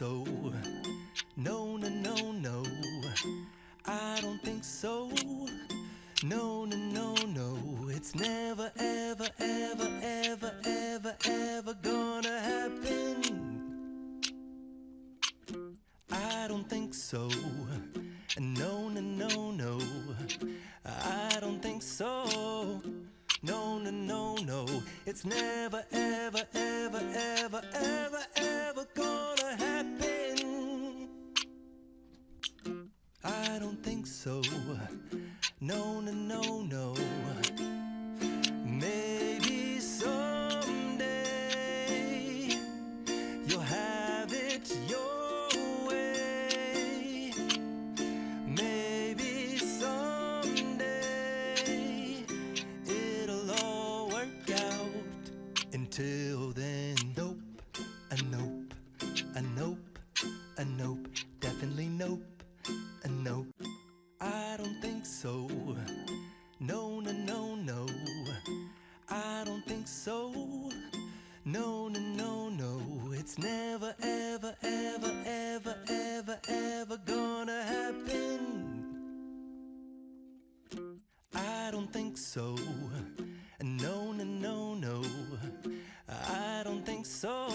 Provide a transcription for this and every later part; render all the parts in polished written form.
so. No, no, no, no. I don't think so. No, no, no, no. It's never, ever, ever, ever, ever, ever gonna happen. I don't think so. No, no, no, no. I don't think so. No, no, no, no. It's never, ever, ever, ever, ever, ever gonna happen. I don't think so. No, no, no, no. Maybe someday you'll have it your way. Maybe someday it'll all work out. Until then, nope, a nope, a nope, a nope, definitely nope, a nope. I don't think so. No, no, no, no. I don't think so. No, no, no, no. It's never, ever, ever, ever, ever, ever gonna happen. I don't think so. No, no, no, no. I don't think so.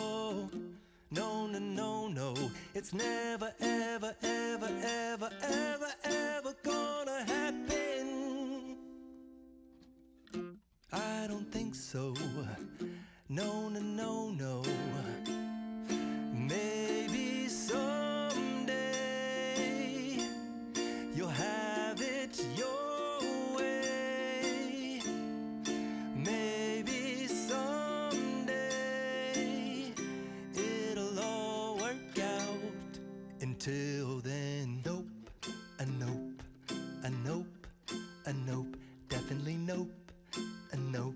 No, no, no, no. It's never, ever, ever, ever, ever, ever gonna happen. I don't think so. No, no, no, no. Maybe someday you'll have it your way. Maybe someday it'll all work out. Until then, nope, a nope, a nope, a nope, definitely nope, a nope,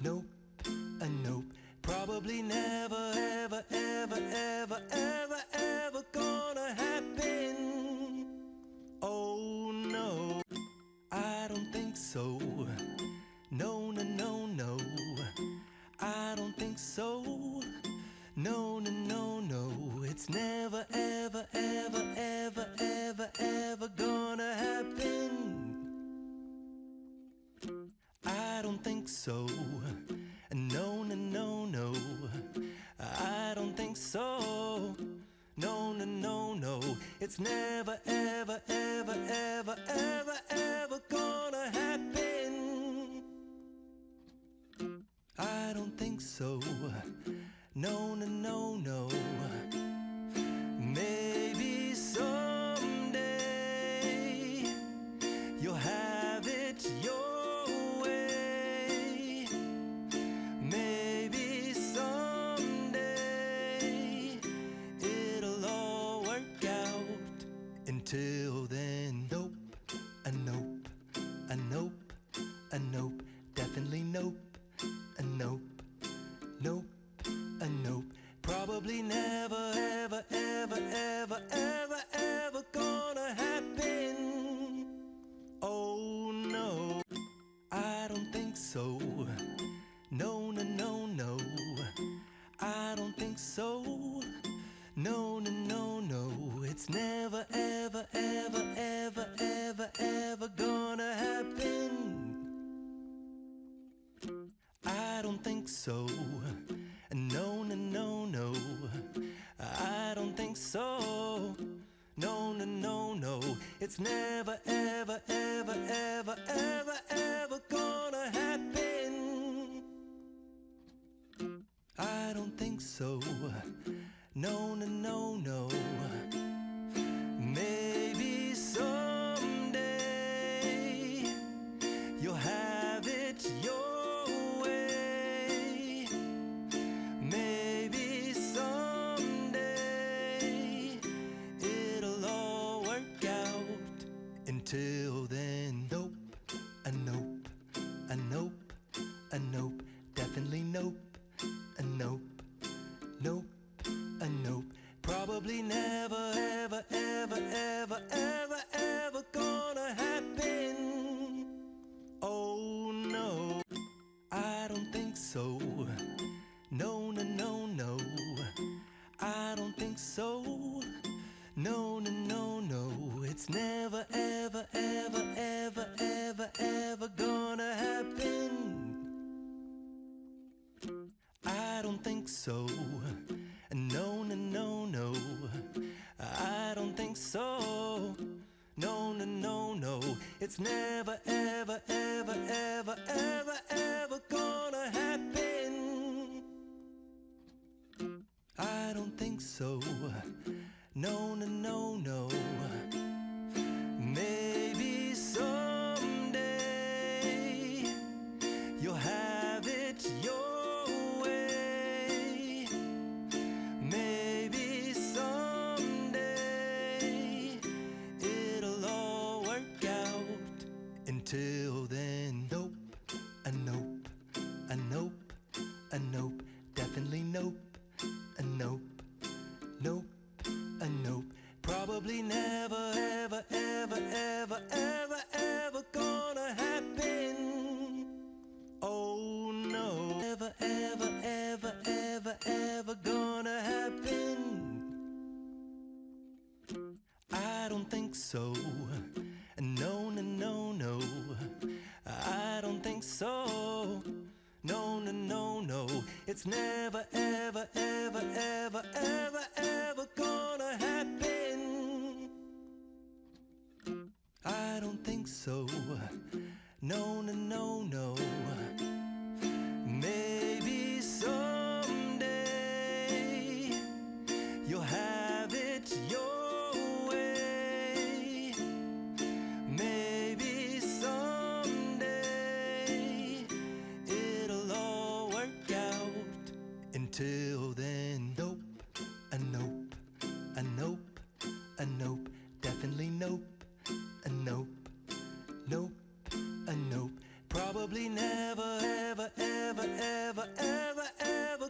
nope, a nope. Probably never, ever, ever, ever, ever, ever gonna happen. Oh no, I don't think so. No, no, no, no. I don't think so. No, no, no, no. It's never, ever, ever, ever, ever, ever gonna happen. I don't think so. No, no, no, no. I don't think so. No, no, no, no. It's never, ever, ever, ever, ever, ever gonna happen. I don't think so. No, no, no, no. Maybe someday you'll have it your way. Maybe someday it'll all work out. Until then, nope, a nope, a nope, a nope, definitely nope, a nope, nope, a nope. Probably never, ever, ever, ever, ever, ever gonna happen. Oh no, I don't think so. No, no, no, no. I don't think so. No, no, no, no. It's never, ever, ever, ever, ever, ever gonna happen. I don't think so. No, no, no, no. I don't think so. No, no, no, no. It's never, ever, ever, ever, ever, ever gonna happen. I don't think so. No, no, no, no. Maybe someday you'll have it your way. Maybe someday it'll all work out. Until then, nope, a nope, a nope, a nope, definitely nope, a nope, nope, a nope. Probably never, ever, ever, ever, ever, ever gonna happen. Oh no, I don't think so. No, no, no, no. I don't think so. so. No, no, no, no, I don't think so. No, no, no, no, it's never, ever, ever, ever, ever, ever gonna happen. I don't think so. No, no, no, no. Maybe someday you'll have it your way. Maybe someday it'll all work out. Until then, nope, a nope, a nope, a nope, definitely nope, a nope, nope, a nope. Probably never, ever, ever, ever, ever, ever gonna happen. Oh no, ever, ever, ever, ever, ever gonna happen. I don't think so. No, no, no, no, I don't think so. No, no, no, no, it's never, ever, ever, ever, ever, ever gonna happen. I don't think so. No, no, no, no. Maybe someday you'll have it your way. Maybe someday it'll all work out. Until then, nope, a nope, a nope, a nope, definitely nope, a nope, nope, a nope. Probably never, ever, ever, ever, ever, ever